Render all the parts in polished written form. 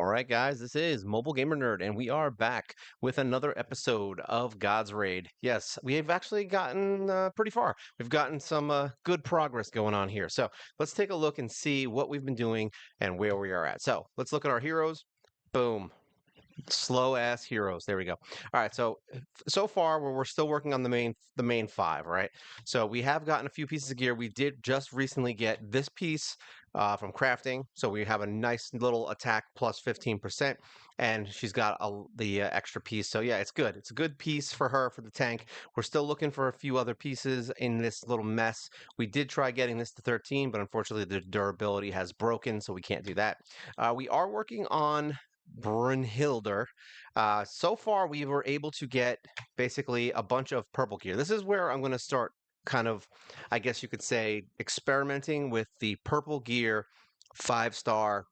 All right, guys, this is Mobile Gamer Nerd, and we are back with another episode of God's Raid. Yes, we have actually gotten pretty far. We've gotten some good progress going on here. So let's take a look and see what we've been doing and where we are at. So let's look at our heroes. Boom. Slow ass heroes. There we go. All right. So far we're still working on the main five. Right. So we have gotten a few pieces of gear. We did just recently get this piece from crafting. So we have a nice little attack plus 15%, and she's got the extra piece. So yeah, it's good. It's a good piece for her for the tank. We're still looking for a few other pieces in this little mess. We did try getting this to 13, but unfortunately the durability has broken, so we can't do that. We are working on Brunhilder. So far, we were able to get basically a bunch of purple gear. This is where I'm going to start kind of, I guess you could say, experimenting with the purple gear 5-star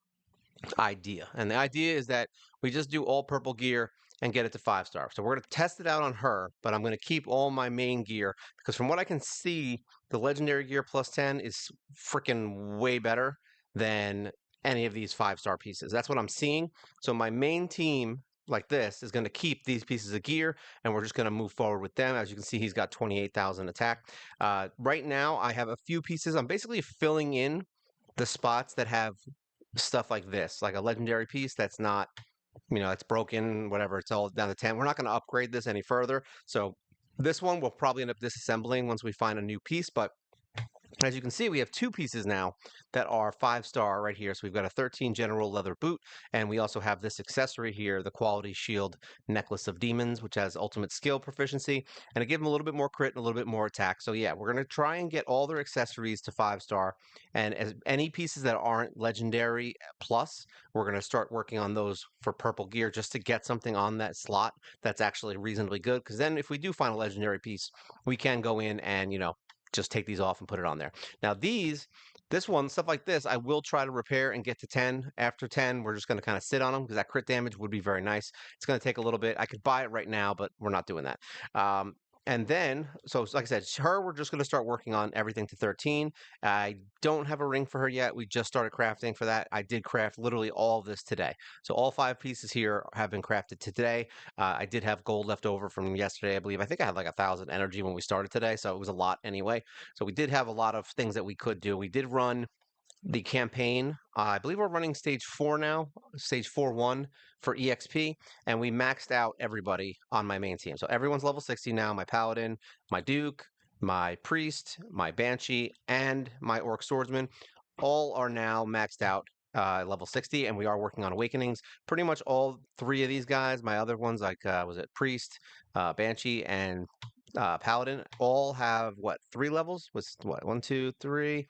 idea. And the idea is that we just do all purple gear and get it to 5-star. So we're going to test it out on her, but I'm going to keep all my main gear because from what I can see, the legendary gear plus 10 is freaking way better than any of these 5-star pieces. That's what I'm seeing. So my main team like this is going to keep these pieces of gear, and we're just going to move forward with them. As you can see, he's got 28,000 attack. Right now, I have a few pieces. I'm basically filling in the spots that have stuff like this, like a legendary piece that's not, it's broken, whatever, it's all down to 10. We're not going to upgrade this any further. So this one we'll probably end up disassembling once we find a new piece, but as you can see, we have two pieces now that are 5-star right here. So we've got a 13 general leather boot, and we also have this accessory here, the quality shield necklace of demons, which has ultimate skill proficiency, and it gives them a little bit more crit and a little bit more attack. So yeah, we're going to try and get all their accessories to 5-star, and as any pieces that aren't legendary plus, we're going to start working on those for purple gear just to get something on that slot that's actually reasonably good. Because then if we do find a legendary piece, we can go in and, just take these off and put it on there. Now this one, stuff like this, I will try to repair and get to 10. After 10, we're just going to kind of sit on them because that crit damage would be very nice. It's going to take a little bit. I could buy it right now, but we're not doing that. And then, so like I said, her, we're just going to start working on everything to 13. I don't have a ring for her yet. We just started crafting for that. I did craft literally all of this today. So all 5 pieces here have been crafted today. I did have gold left over from yesterday, I believe. I think I had like 1,000 energy when we started today, so it was a lot anyway. So we did have a lot of things that we could do. We did run the campaign. I believe we're running stage 4 now, stage 4-1 for EXP, and we maxed out everybody on my main team. So everyone's level 60 now. My paladin, my duke, my priest, my banshee, and my orc swordsman all are now maxed out level 60, and we are working on awakenings. Pretty much all 3 of these guys, my other ones like was it priest, banshee, and paladin, all have what, 3 levels? Was what, 1, 2, 3?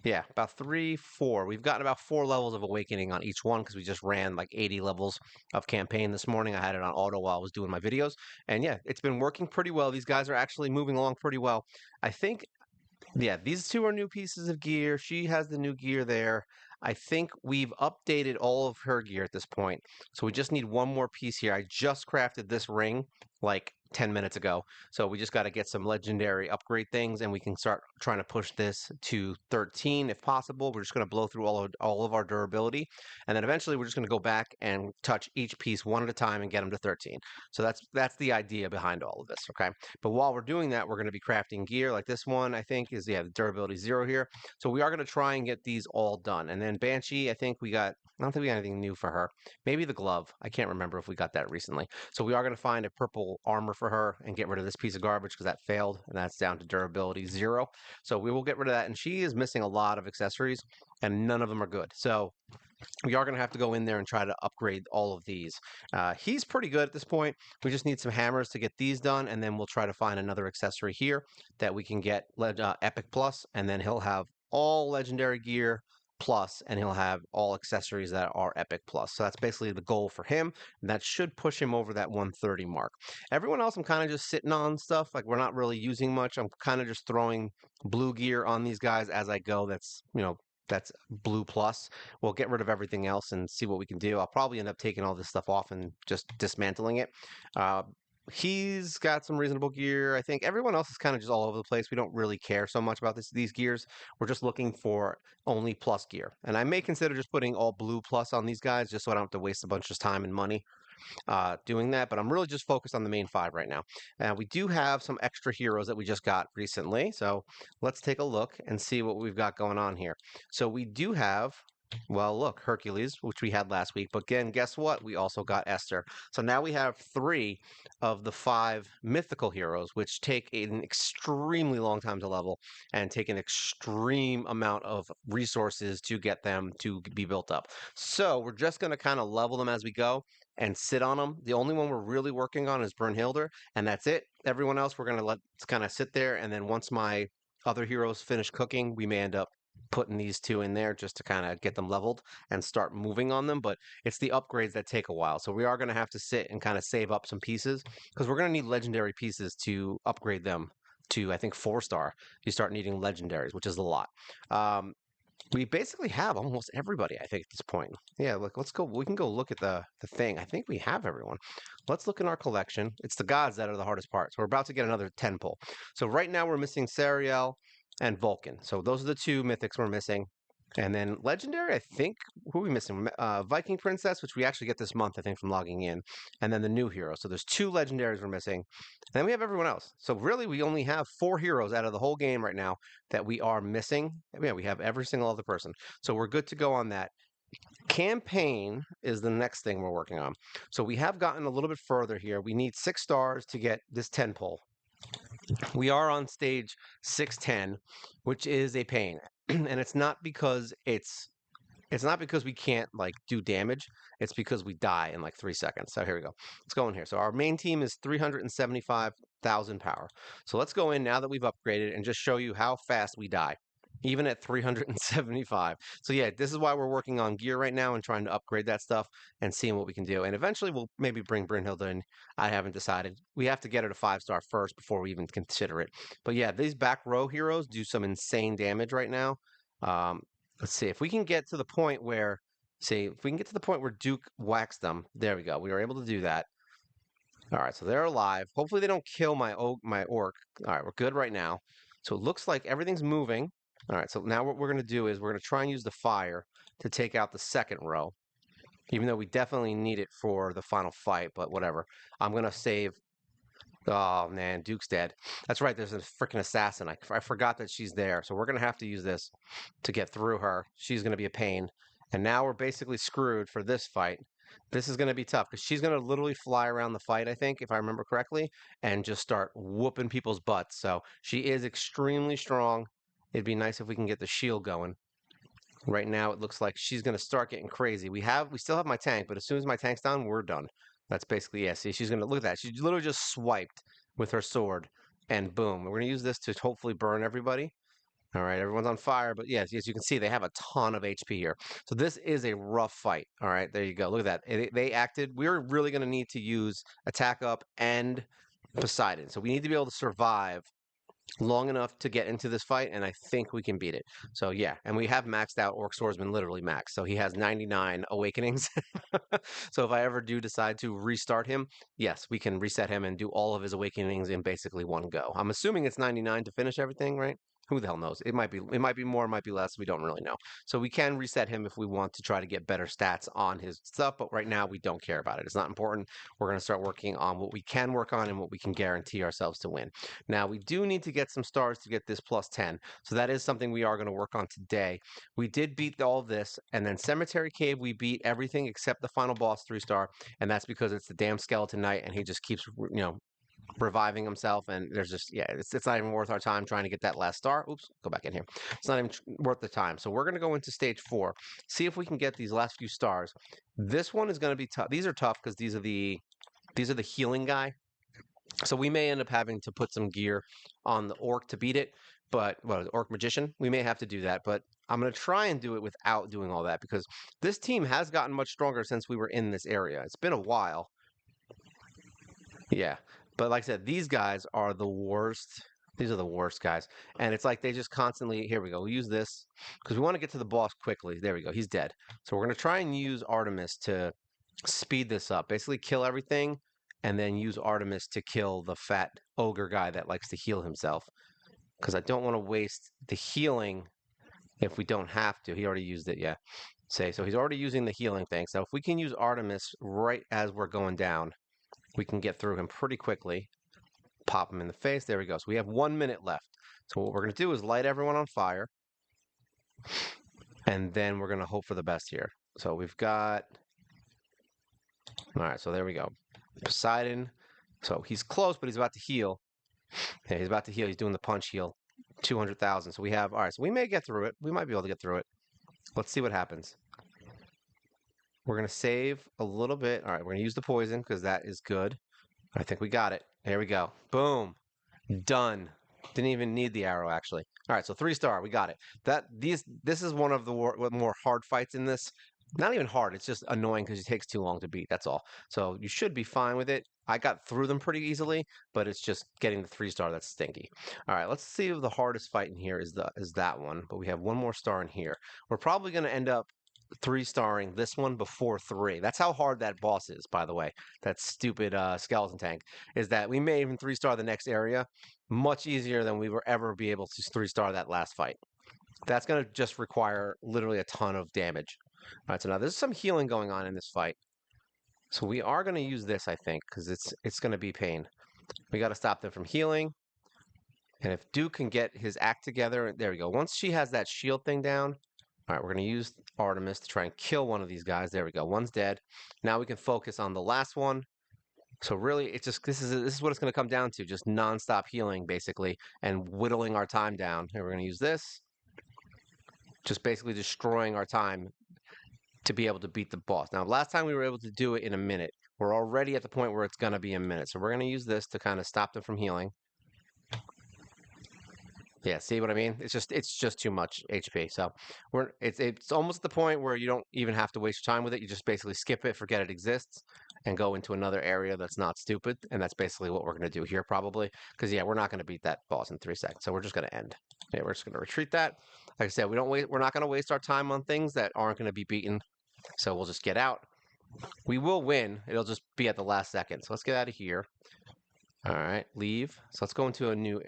Yeah, about 3, 4. We've gotten about 4 levels of awakening on each one because we just ran like 80 levels of campaign this morning. I had it on auto while I was doing my videos. And yeah, it's been working pretty well. These guys are actually moving along pretty well. I think, yeah, these 2 are new pieces of gear. She has the new gear there. I think we've updated all of her gear at this point. So we just need one more piece here. I just crafted this ring like 10 minutes ago. So we just got to get some legendary upgrade things, and we can start trying to push this to 13 if possible. We're just going to blow through all of our durability, and then eventually we're just going to go back and touch each piece one at a time and get them to 13. So that's the idea behind all of this, okay? But while we're doing that, we're going to be crafting gear like this one, I think is, yeah, the durability 0 here. So we are going to try and get these all done. And then Banshee, I don't think we got anything new for her. Maybe the glove. I can't remember if we got that recently. So we are going to find a purple armor for her and get rid of this piece of garbage because that failed, and that's down to durability 0. So we will get rid of that. And she is missing a lot of accessories, and none of them are good. So we are going to have to go in there and try to upgrade all of these. He's pretty good at this point. We just need some hammers to get these done, and then we'll try to find another accessory here that we can get Epic Plus, and then he'll have all legendary gear plus, and he'll have all accessories that are Epic Plus. So that's basically the goal for him, and that should push him over that 130 mark. Everyone else, I'm kind of just sitting on stuff. Like, we're not really using much. I'm kind of just throwing blue gear on these guys as I go. That's blue plus. We'll get rid of everything else and see what we can do. I'll probably end up taking all this stuff off and just dismantling it. he's got some reasonable gear. I think everyone else is kind of just all over the place. We don't really care so much about these gears. We're just looking for only plus gear. And I may consider just putting all blue plus on these guys just so I don't have to waste a bunch of time and money doing that, but I'm really just focused on the main five right now. And we do have some extra heroes that we just got recently. So let's take a look and see what we've got going on here. So we do have, well, look, Hercules, which we had last week. But again, guess what? We also got Esther. So now we have three of the five mythical heroes, which take an extremely long time to level and take an extreme amount of resources to get them to be built up. So we're just going to kind of level them as we go and sit on them. The only one we're really working on is Brunhilde, and that's it. Everyone else we're going to let kind of sit there, and then once my other heroes finish cooking, we may end up putting these two in there just to kind of get them leveled and start moving on them. But it's the upgrades that take a while. So we are going to have to sit and kind of save up some pieces because we're going to need legendary pieces to upgrade them to, I think, 4-star. You start needing legendaries, which is a lot. We basically have almost everybody, I think, at this point. Yeah, look, let's go. We can go look at the thing. I think we have everyone. Let's look in our collection. It's the gods that are the hardest part. So we're about to get another 10 pull. So right now we're missing Sariel and Vulcan. So those are the two mythics we're missing. And then legendary, I think, who are we missing? Viking Princess, which we actually get this month, I think, from logging in. And then the new hero. So there's two legendaries we're missing. And then we have everyone else. So really, we only have 4 heroes out of the whole game right now that we are missing. Yeah, we have every single other person. So we're good to go on that. Campaign is the next thing we're working on. So we have gotten a little bit further here. We need 6 stars to get this 10 pull. We are on stage 610, which is a pain. And it's not because we can't like do damage. It's because we die in like 3 seconds. So here we go. Let's go in here. So our main team is 375,000 power. So let's go in now that we've upgraded and just show you how fast we die, even at 375. So yeah, this is why we're working on gear right now and trying to upgrade that stuff and seeing what we can do. And eventually we'll maybe bring Brynhilde in. I haven't decided. We have to get her to 5-star first before we even consider it. But yeah, these back row heroes do some insane damage right now. Um, let's see if we can get to the point where, Duke whacks them. There we go. We were able to do that. All right, so they're alive. Hopefully they don't kill my orc. All right, we're good right now. So it looks like everything's moving. All right, so now what we're going to do is we're going to try and use the fire to take out the second row, even though we definitely need it for the final fight, but whatever. I'm going to save. Oh, man, Duke's dead. That's right, there's a freaking assassin. I forgot that she's there, so we're going to have to use this to get through her. She's going to be a pain. And now we're basically screwed for this fight. This is going to be tough because she's going to literally fly around the fight, I think, if I remember correctly, and just start whooping people's butts. So she is extremely strong. It'd be nice if we can get the shield going. Right now, it looks like she's going to start getting crazy. We still have my tank, but as soon as my tank's down, we're done. That's basically, yeah, see, she's going to, look at that. She literally just swiped with her sword, and boom. We're going to use this to hopefully burn everybody. All right, everyone's on fire, but yes, as you can see, they have a ton of HP here. So this is a rough fight. All right, there you go. Look at that. They acted. We're really going to need to use attack up and Poseidon. So we need to be able to survive long enough to get into this fight, and I think we can beat it. So yeah, and we have maxed out Orc Swordsman, literally maxed. So he has 99 awakenings. So if I ever do decide to restart him, yes, we can reset him and do all of his awakenings in basically one go. I'm assuming it's 99 to finish everything, right? Who the hell knows? It might be more, it might be less. We don't really know. So we can reset him if we want to try to get better stats on his stuff, but right now we don't care about it. It's not important. We're going to start working on what we can work on and what we can guarantee ourselves to win. Now, we do need to get some stars to get this plus 10. So that is something we are going to work on today. We did beat all this, and then Cemetery Cave, we beat everything except the final boss 3-star, and that's because it's the damn Skeleton Knight, and he just keeps, reviving himself, and there's just, yeah, it's not even worth our time trying to get that last star. Oops, go back in here. It's not even worth the time. So we're going to go into stage 4, see if we can get these last few stars. This one is going to be tough. These are tough because these are the healing guy. So we may end up having to put some gear on the orc to beat it, but the orc magician, we may have to do that, but I'm going to try and do it without doing all that because this team has gotten much stronger since we were in this area. It's been a while. Yeah. But like I said, these guys are the worst. These are the worst guys. And it's like they just constantly, here we go, we'll use this because we want to get to the boss quickly. There we go. He's dead. So we're going to try and use Artemis to speed this up. Basically kill everything and then use Artemis to kill the fat ogre guy that likes to heal himself. Because I don't want to waste the healing if we don't have to. He already used it, yeah. Say, so he's already using the healing thing. So if we can use Artemis right as we're going down, we can get through him pretty quickly. Pop him in the face. There we go. So we have 1 minute left. So what we're going to do is light everyone on fire. And then we're going to hope for the best here. So we've got... All right, so there we go. Poseidon. So he's close, but he's about to heal. Yeah, he's about to heal. He's doing the punch heal. 200,000. So we have... All right, so we may get through it. We might be able to get through it. Let's see what happens. We're going to save a little bit. All right, we're going to use the poison because that is good. I think we got it. There we go. Boom. Done. Didn't even need the arrow, actually. All right, so 3-star. We got it. This is one of the more hard fights in this. Not even hard. It's just annoying because it takes too long to beat. That's all. So you should be fine with it. I got through them pretty easily, but it's just getting the 3-star that's stinky. All right, let's see if the hardest fight in here is that one. But we have one more star in here. We're probably going to end up 3-starring this one before 3. That's how hard that boss is, by the way. That stupid skeleton tank is that we may even 3-star the next area much easier than we will ever be able to 3-star that last fight. That's going to just require literally a ton of damage. All right, so now there's some healing going on in this fight. So we are going to use this, I think, because it's going to be pain. We got to stop them from healing. And if Duke can get his act together, there we go. Once she has that shield thing down, all right, we're going to use Artemis to try and kill one of these guys. There we go. One's dead. Now we can focus on the last one. So really, it's just this is what it's going to come down to, just nonstop healing, basically, and whittling our time down. Here, we're going to use this. Just basically destroying our time to be able to beat the boss. Now, last time we were able to do it in a minute. We're already at the point where it's going to be a minute. So we're going to use this to kind of stop them from healing. Yeah, see what I mean? It's just too much HP. So it's almost the point where you don't even have to waste your time with it. You just basically skip it, forget it exists, and go into another area that's not stupid. And that's basically what we're going to do here, probably. Because yeah, we're not going to beat that boss in 3 seconds. So we're just going to end. Yeah, we're just going to retreat that. Like I said, we're not going to waste our time on things that aren't going to be beaten. So we'll just get out. We will win. It'll just be at the last second. So let's get out of here. All right, leave. So let's go into a new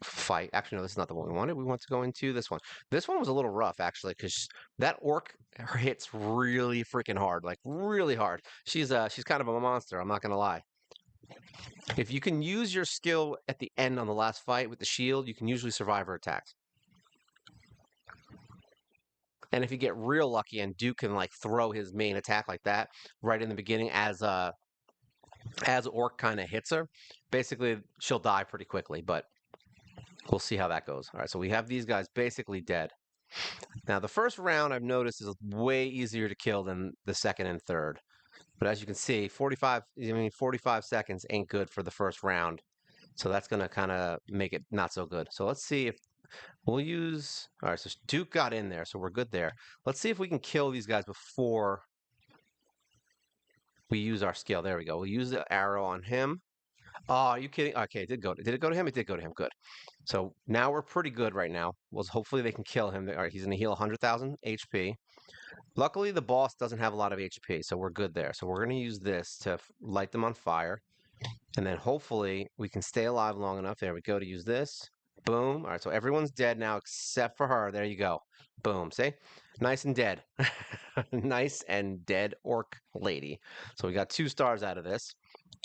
fight. Actually, no, this is not the one we wanted. We want to go into this one. This one was a little rough, actually, because that orc hits really freaking hard, like really hard. She's kind of a monster. I'm not gonna lie. If you can use your skill at the end on the last fight with the shield, you can usually survive her attacks. And if you get real lucky and Duke can like throw his main attack like that right in the beginning as orc kind of hits her, basically she'll die pretty quickly. But we'll see how that goes. All right, so we have these guys basically dead. Now, the first round I've noticed is way easier to kill than the second and third. But as you can see, 45 seconds ain't good for the first round. So that's going to kind of make it not so good. So let's see if we'll use... All right, so Duke got in there, so we're good there. Let's see if we can kill these guys before we use our skill. There we go. We'll use the arrow on him. Oh, are you kidding? Okay, did it go to him? It did go to him. Good. So now we're pretty good right now. Well, hopefully they can kill him. All right, he's going to heal 100,000 HP. Luckily, the boss doesn't have a lot of HP, so we're good there. So we're going to use this to light them on fire. And then hopefully we can stay alive long enough. There we go to use this. Boom. All right, so everyone's dead now except for her. There you go. Boom. See? Nice and dead. Nice and dead orc lady. So we got 2 stars out of this.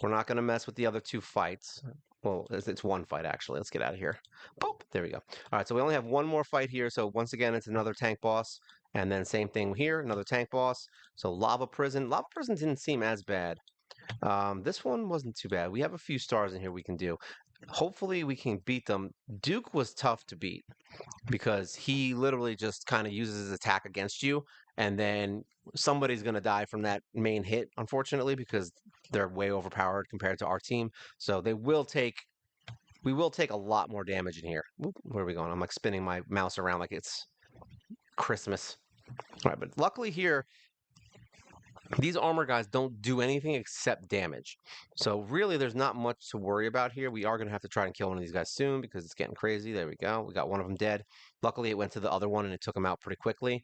We're not going to mess with the other 2 fights. Well, it's 1 fight, actually. Let's get out of here. Boop. There we go. All right, so we only have 1 more fight here. So once again, it's another tank boss. And then same thing here, another tank boss. So Lava Prison. Lava Prison didn't seem as bad. This one wasn't too bad. We have a few stars in here we can do. Hopefully we can beat them. Duke was tough to beat because he literally just kind of uses his attack against you, and then somebody's going to die from that main hit, unfortunately, because they're way overpowered compared to our team. So we will take a lot more damage in here. Where are we going? I'm like spinning my mouse around like it's Christmas. All right, but luckily here, these armor guys don't do anything except damage. So really, there's not much to worry about here. We are going to have to try and kill one of these guys soon because it's getting crazy. There we go. We got one of them dead. Luckily, it went to the other one and it took him out pretty quickly.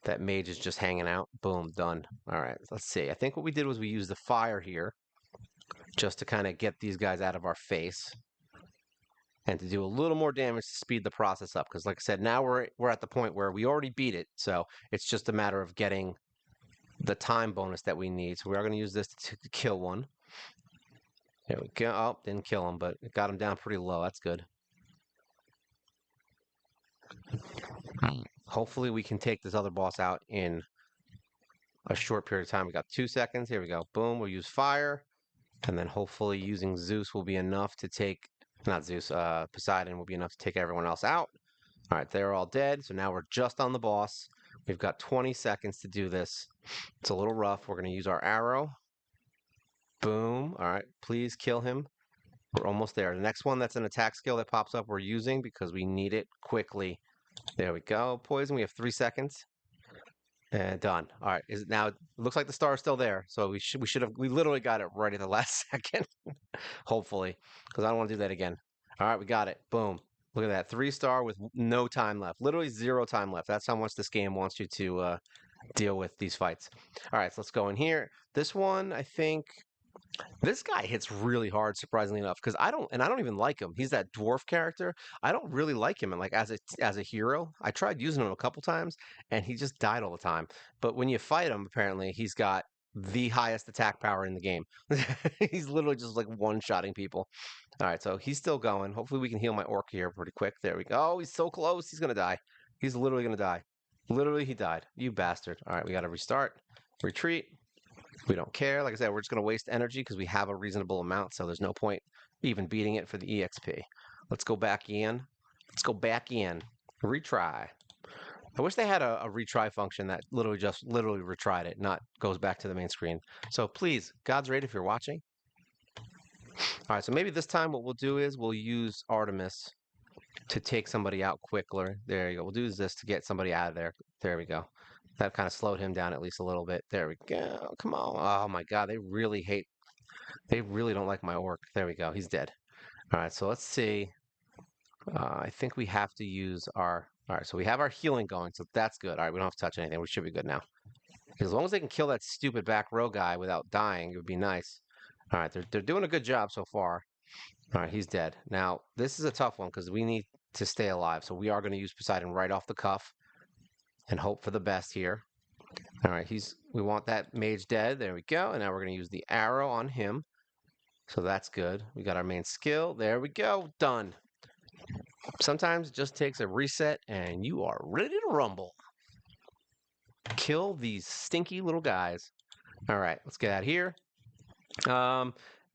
That mage is just hanging out. Boom, done. All right, let's see. I think what we did was we used the fire here just to kind of get these guys out of our face and to do a little more damage to speed the process up. Because, like I said, now we're at the point where we already beat it, so it's just a matter of getting the time bonus that we need. So we are going to use this to kill one. There we go. Oh, didn't kill him, but it got him down pretty low. That's good. Hopefully we can take this other boss out in a short period of time. We got 2 seconds. Here we go. Boom. We'll use fire. And then hopefully using Zeus will be enough to take, not Zeus, Poseidon will be enough to take everyone else out. All right, they're all dead. So now we're just on the boss. We've got 20 seconds to do this. It's a little rough. We're going to use our arrow. Boom. All right, please kill him. We're almost there. The next one that's an attack skill that pops up we're using because we need it quickly. There we go. Poison, we have 3 seconds. And done. All right. Is it now? It looks like the star is still there. So we literally got it right at the last second. Hopefully, because I don't want to do that again. All right, we got it. Boom. Look at that. 3-star with no time left. Literally 0 time left. That's how much this game wants you to deal with these fights. All right, so let's go in here. This one, I think. This guy hits really hard, surprisingly enough, because I don't even like him. He's that dwarf character. I don't really like him, and like as a hero, I tried using him a couple times, and he just died all the time. But when you fight him, apparently he's got the highest attack power in the game. He's literally just like one-shotting people. All right, so he's still going. Hopefully, we can heal my orc here pretty quick. There we go. Oh, he's so close. He's gonna die. He's literally gonna die. Literally, he died. You bastard. All right, we got to restart. Retreat. We don't care. Like I said, we're just going to waste energy because we have a reasonable amount, so there's no point even beating it for the EXP. Let's go back in. Let's go back in. Retry. I wish they had a retry function that literally retried it, not goes back to the main screen. So please, God's Raid, if you're watching. All right, so maybe this time what we'll do is we'll use Artemis to take somebody out quicker. There you go. We'll do this to get somebody out of there. There we go. That kind of slowed him down at least a little bit. There we go. Come on. Oh my God. They really don't like my orc. There we go. He's dead. All right. So let's see. I think we have to use all right. So we have our healing going. So that's good. All right. We don't have to touch anything. We should be good now. As long as they can kill that stupid back row guy without dying, it would be nice. All right. They're doing a good job so far. All right. He's dead. Now, this is a tough one because we need to stay alive. So we are going to use Poseidon right off the cuff and hope for the best here. All right, we want that mage dead. There we go. And now we're going to use the arrow on him. So that's good. We got our main skill. There we go. Done. Sometimes it just takes a reset and you are ready to rumble. Kill these stinky little guys. All right, let's get out of here.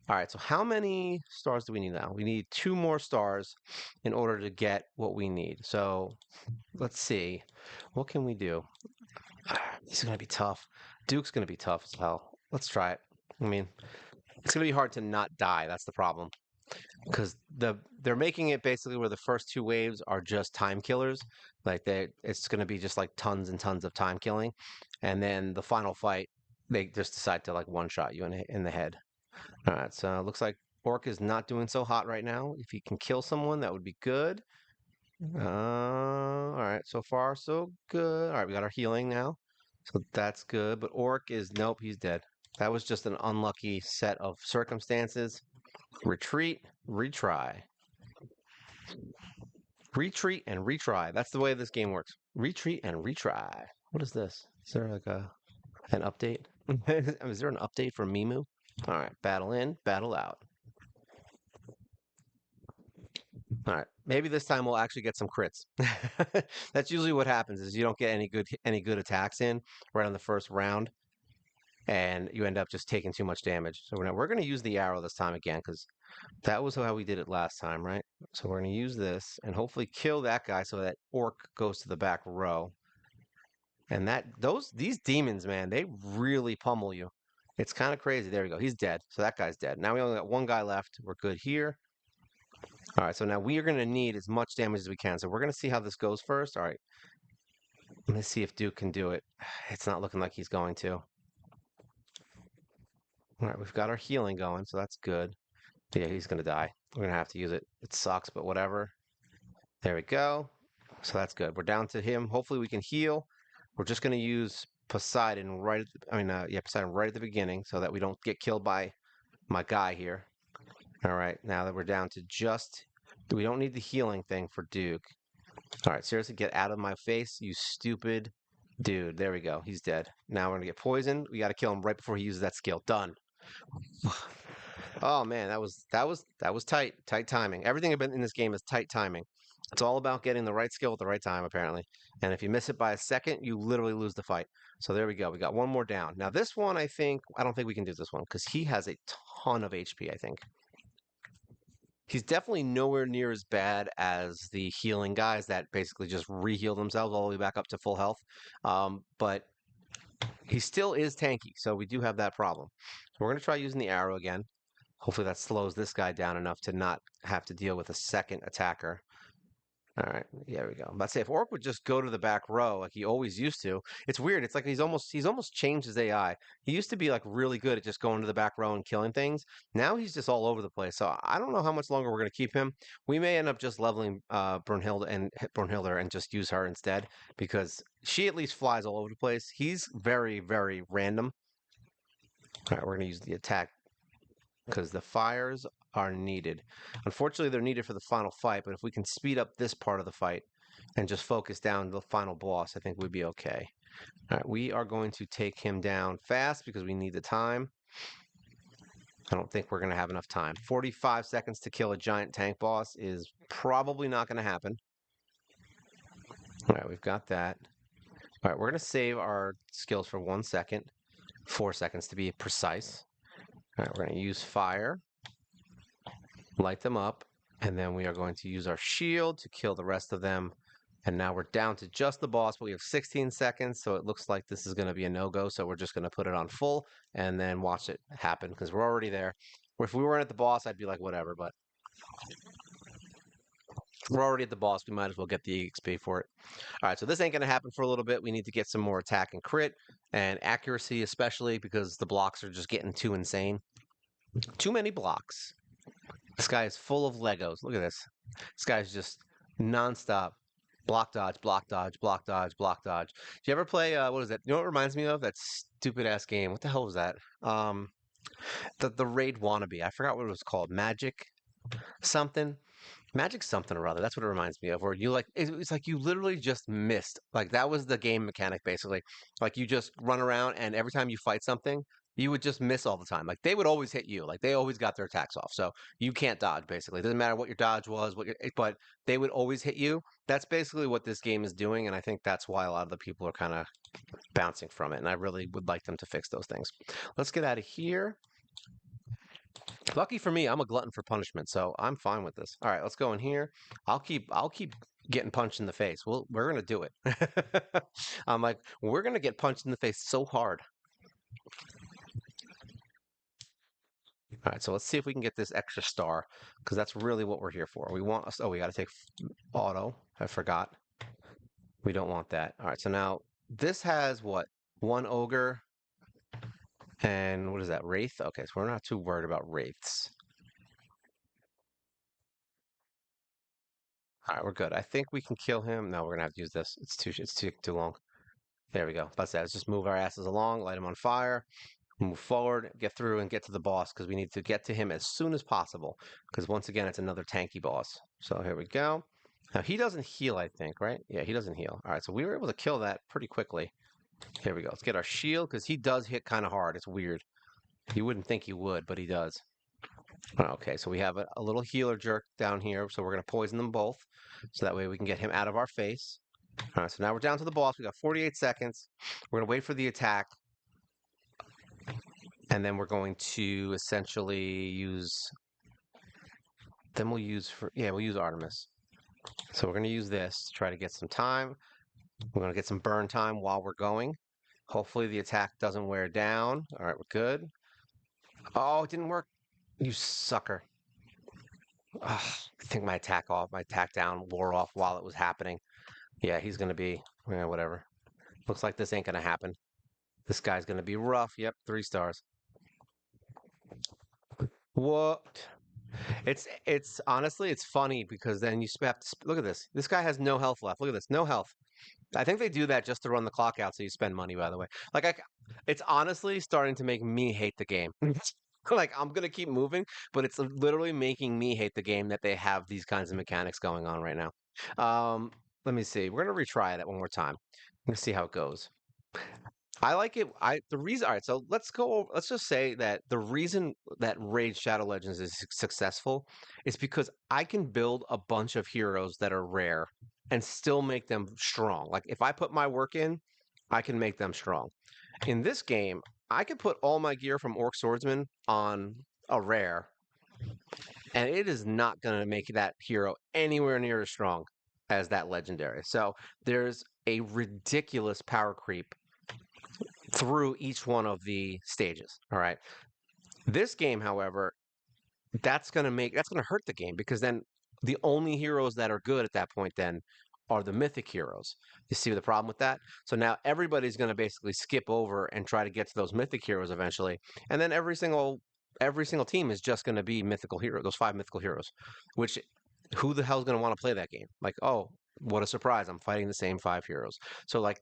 All right, so how many stars do we need now? We need 2 more stars in order to get what we need. So let's see. What can we do? This is going to be tough. Duke's going to be tough as hell. Let's try it. I mean, it's going to be hard to not die. That's the problem. Because they're making it basically where the first 2 waves are just time killers. Like it's going to be just like tons and tons of time killing. And then the final fight, they just decide to like one-shot you in the head. All right, so it looks like Orc is not doing so hot right now. If he can kill someone, that would be good. All right, so far so good. All right, we got our healing now. So that's good, but Orc is, nope, he's dead. That was just an unlucky set of circumstances. Retreat, retry. Retreat and retry. That's the way this game works. Retreat and retry. What is this? Is there like an update? Is there an update for Mimu? All right, battle in, battle out. All right, maybe this time we'll actually get some crits. That's usually what happens is you don't get any good attacks in right on the first round, and you end up just taking too much damage. So we're going to use the arrow this time again because that was how we did it last time, right? So we're going to use this and hopefully kill that guy so that orc goes to the back row. And these demons, man, they really pummel you. It's kind of crazy. There we go. He's dead. So that guy's dead. Now we only got 1 guy left. We're good here. All right, so now we are going to need as much damage as we can. So we're going to see how this goes first. All right. Let me see if Duke can do it. It's not looking like he's going to. All right, we've got our healing going, so that's good. Yeah, he's going to die. We're going to have to use it. It sucks, but whatever. There we go. So that's good. We're down to him. Hopefully we can heal. We're just going to use Poseidon Poseidon right at the beginning so that we don't get killed by my guy here. All right, now that we're down to just, we don't need the healing thing for Duke. All right, seriously, get out of my face, you stupid dude. There we go. He's dead. Now we're gonna get poisoned. We got to kill him right before he uses that skill. Done. Oh man, that was tight. Tight timing. Everything in this game is tight timing. It's all about getting the right skill at the right time, apparently. And if you miss it by a second, you literally lose the fight. So there we go. We got one more down. Now this one, I don't think we can do this one because he has a ton of HP. I think. He's definitely nowhere near as bad as the healing guys that basically just re-heal themselves all the way back up to full health. But he still is tanky, so we do have that problem. So we're going to try using the arrow again. Hopefully that slows this guy down enough to not have to deal with a second attacker. All right, there we go. I'm about to say if Orc would just go to the back row like he always used to, it's weird. It's like he's almost changed his AI. He used to be like really good at just going to the back row and killing things. Now he's just all over the place. So I don't know how much longer we're gonna keep him. We may end up just leveling Brunhilde and just use her instead because she at least flies all over the place. He's very, very random. All right, we're gonna use the attack because the fires are needed. Unfortunately, they're needed for the final fight, but if we can speed up this part of the fight and just focus down the final boss, I think we'd be okay. All right, we are going to take him down fast because we need the time. I don't think we're going to have enough time. 45 seconds to kill a giant tank boss is probably not going to happen. All right, we've got that. All right, we're going to save our skills for 1 second, 4 seconds to be precise. All right, we're going to use fire, light them up, and then we are going to use our shield to kill the rest of them. And now we're down to just the boss, but we have 16 seconds, so it looks like this is going to be a no-go, so we're just going to put it on full and then watch it happen because we're already there. If we weren't at the boss, I'd be like, whatever, but we're already at the boss. We might as well get the EXP for it. All right, so this ain't going to happen for a little bit. We need to get some more attack and crit and accuracy, especially because the blocks are just getting too insane. Too many blocks. This guy is full of Legos. Look at this. This guy's just nonstop. Block dodge, block dodge, block dodge, block dodge. Do you ever play, what is that? You know what it reminds me of? That stupid ass game. What the hell was that? The Raid Wannabe. I forgot what it was called. Magic something. Magic something or other. That's what it reminds me of. Where you like, it's like you literally just missed. Like that was the game mechanic basically. Like you just run around and every time you fight something, you would just miss all the time. Like they would always hit you. Like they always got their attacks off. So you can't dodge basically. It doesn't matter what your dodge was, but they would always hit you. That's basically what this game is doing, and I think that's why a lot of the people are kind of bouncing from it. And I really would like them to fix those things. Let's get out of here. Lucky for me, I'm a glutton for punishment, so I'm fine with this. All right, let's go in here. I'll keep getting punched in the face. We're gonna do it. I'm like, we're gonna get punched in the face so hard. All right, so let's see if we can get this extra star because that's really what we're here for. We want us. Oh, we got to take auto. I forgot. We don't want that. All right, so now this has what? One ogre and what is that? Wraith. Okay, so we're not too worried about wraiths. All right, we're good. I think we can kill him. No, we're gonna have to use this. It's too long. There we go. Let's just move our asses along, light him on fire, move forward, get through, and get to the boss because we need to get to him as soon as possible. Because once again, it's another tanky boss. So here we go. Now he doesn't heal, I think, right? Yeah, he doesn't heal. All right, so we were able to kill that pretty quickly. Here we go. Let's get our shield because he does hit kind of hard. It's weird. You wouldn't think he would, but he does. Okay, so we have a little healer jerk down here, so we're going to poison them both, so that way we can get him out of our face. All right, so now we're down to the boss. We got 48 seconds. We're going to wait for the attack, and then we're going to essentially use... Then we'll use Artemis. So we're going to use this to try to get some time. We're going to get some burn time while we're going. Hopefully the attack doesn't wear down. All right, we're good. Oh, it didn't work. You sucker. I think my attack down wore off while it was happening. Yeah, he's going to be, whatever. Looks like this ain't going to happen. This guy's going to be rough. Yep, 3 stars. What? It's honestly, it's funny because then you have to, look at this. This guy has no health left. Look at this, no health. I think they do that just to run the clock out so you spend money, by the way. Like, it's honestly starting to make me hate the game. Like I'm gonna keep moving, but it's literally making me hate the game that they have these kinds of mechanics going on right now. Um, Let me see. We're gonna retry that one more time. Let's see how it goes. I like it. The reason. All right, so let's go. Let's just say that the reason that Raid Shadow Legends is successful is because I can build a bunch of heroes that are rare and still make them strong. Like if I put my work in, I can make them strong. In this game, I can put all my gear from Orc Swordsman on a rare, and it is not going to make that hero anywhere near as strong as that legendary. So there's a ridiculous power creep through each one of the stages. All right. This game, however, that's gonna hurt the game because then the only heroes that are good at that point then are the mythic heroes. You see the problem with that? So now everybody's gonna basically skip over and try to get to those mythic heroes eventually, and then every single team is just gonna be mythical hero, those five mythical heroes. Which who the hell's gonna want to play that game? Like, oh, what a surprise! I'm fighting the same five heroes. So like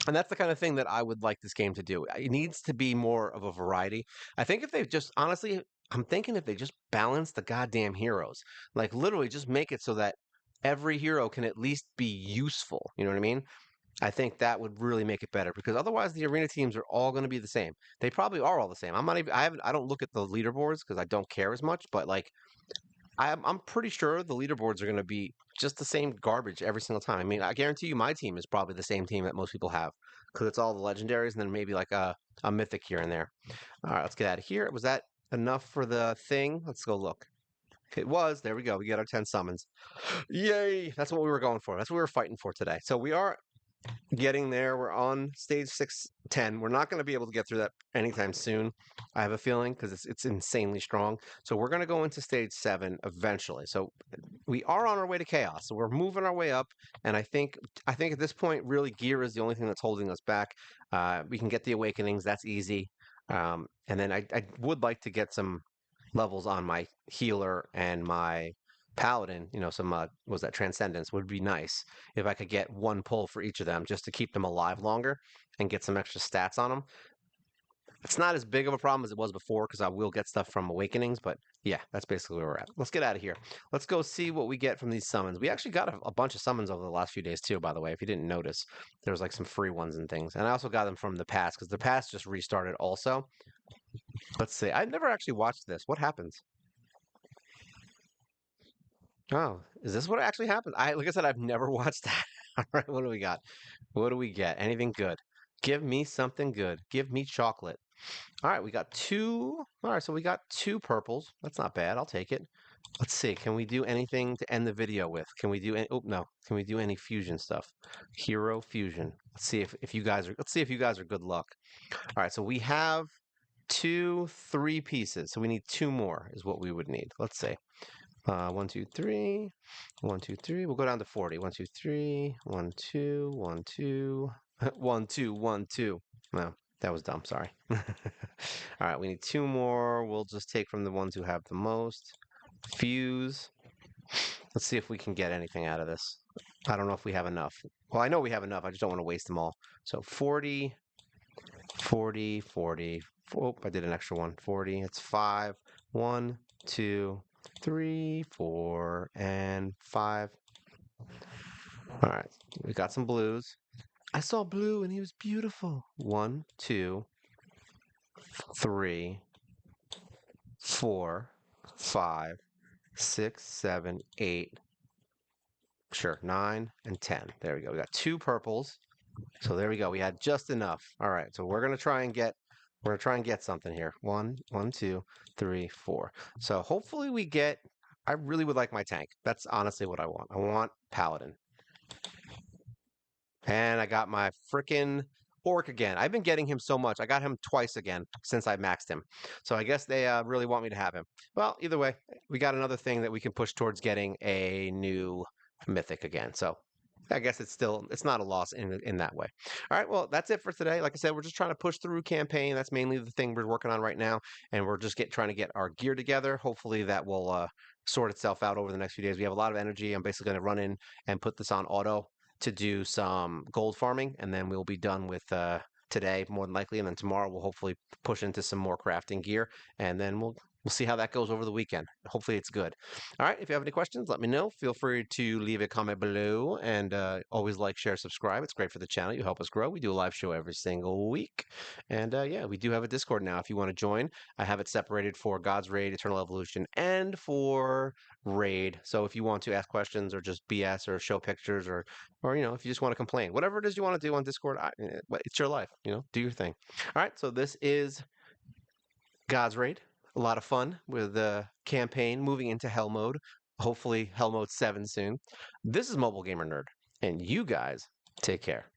and that's the kind of thing that I would like this game to do. It needs to be more of a variety. I think if they've just honestly, I'm thinking if they just balance the goddamn heroes, like literally just make it so that every hero can at least be useful. You know what I mean? I think that would really make it better because otherwise the arena teams are all going to be the same. They probably are all the same. I'm not even. I don't look at the leaderboards because I don't care as much. But like I'm pretty sure the leaderboards are going to be just the same garbage every single time. I mean, I guarantee you my team is probably the same team that most people have because it's all the legendaries and then maybe like a mythic here and there. All right, let's get out of here. Was that enough for the thing? Let's go look. It was. There we go. We get our 10 summons. Yay! That's what we were going for. That's what we were fighting for today. So we are getting there. We're on stage 610. We're not going to be able to get through that anytime soon. I have a feeling because it's insanely strong. So we're going to go into stage 7 eventually. So we are on our way to chaos. So we're moving our way up, and I think at this point, really, gear is the only thing that's holding us back. We can get the awakenings. That's easy. And then I would like to get some levels on my healer and my paladin, some was that transcendence would be nice if I could get one pull for each of them just to keep them alive longer and get some extra stats on them. It's not as big of a problem as it was before because I will get stuff from awakenings, but yeah, that's basically where we're at. Let's get out of here. Let's go see what we get from these summons. We actually got a bunch of summons over the last few days too, by the way. If you didn't notice, there was like some free ones and things, and I also got them from the past because the past just restarted also. Let's see. I've never actually watched this. What happens? Oh, is this what actually happened? Like I said, I've never watched that. All right, what do we got? What do we get? Anything good? Give me something good. Give me chocolate. All right, we got two. All right, so we got two purples. That's not bad. I'll take it. Let's see. Can we do anything to end the video with? Can we do any? Oh no. Can we do any fusion stuff? Hero fusion. Let's see if you guys are. Let's see if you guys are good luck. All right, so we have two, three pieces. So we need two more. Is what we would need. Let's see. 1, 2, 3. 1, 2, 3. We'll go down to 40. 1, 2, 3. 1, 2. 1, 2. 1, 2. 1, 2. No, that was dumb. Sorry. All right, we need two more. We'll just take from the ones who have the most. Fuse. Let's see if we can get anything out of this. I don't know if we have enough. Well, I know we have enough. I just don't want to waste them all. So 40, 40, 40. Oh, I did an extra one. 40. It's 5. 1, 2, 3, 4, and 5. All right, we got some blues. I saw blue and he was beautiful. 1, 2, 3, 4, 5, 6, 7, 8. Sure, 9 and 10. There we go. We got two purples. So there we go. We had just enough. All right, so we're gonna try and get something here. 1, 1, 2, 3, 4. So hopefully we get. I really would like my tank. That's honestly what I want. I want Paladin. And I got my frickin' Orc again. I've been getting him so much. I got him twice again since I maxed him. So I guess they really want me to have him. Well, either way, we got another thing that we can push towards getting a new mythic again. So I guess it's not a loss in that way. All right, well, that's it for today. Like I said, we're just trying to push through campaign. That's mainly the thing we're working on right now, and we're just trying to get our gear together. Hopefully that will sort itself out over the next few days. We have a lot of energy. I'm basically going to run in and put this on auto to do some gold farming, and then we'll be done with today, more than likely, and then tomorrow we'll hopefully push into some more crafting gear, and then we'll see how that goes over the weekend. Hopefully it's good. All right, if you have any questions, let me know. Feel free to leave a comment below, and always like, share, subscribe. It's great for the channel. You help us grow. We do a live show every single week, and yeah, we do have a Discord now. If you want to join, I have it separated for God's Raid, Eternal Evolution, and for Raid. So if you want to ask questions or just BS or show pictures or if you just want to complain, whatever it is you want to do on Discord, it's your life. Do your thing. All right, so this is God's Raid. A lot of fun with the campaign moving into Hell mode. Hopefully, Hell mode 7 soon. This is Mobile Gamer Nerd, and you guys take care.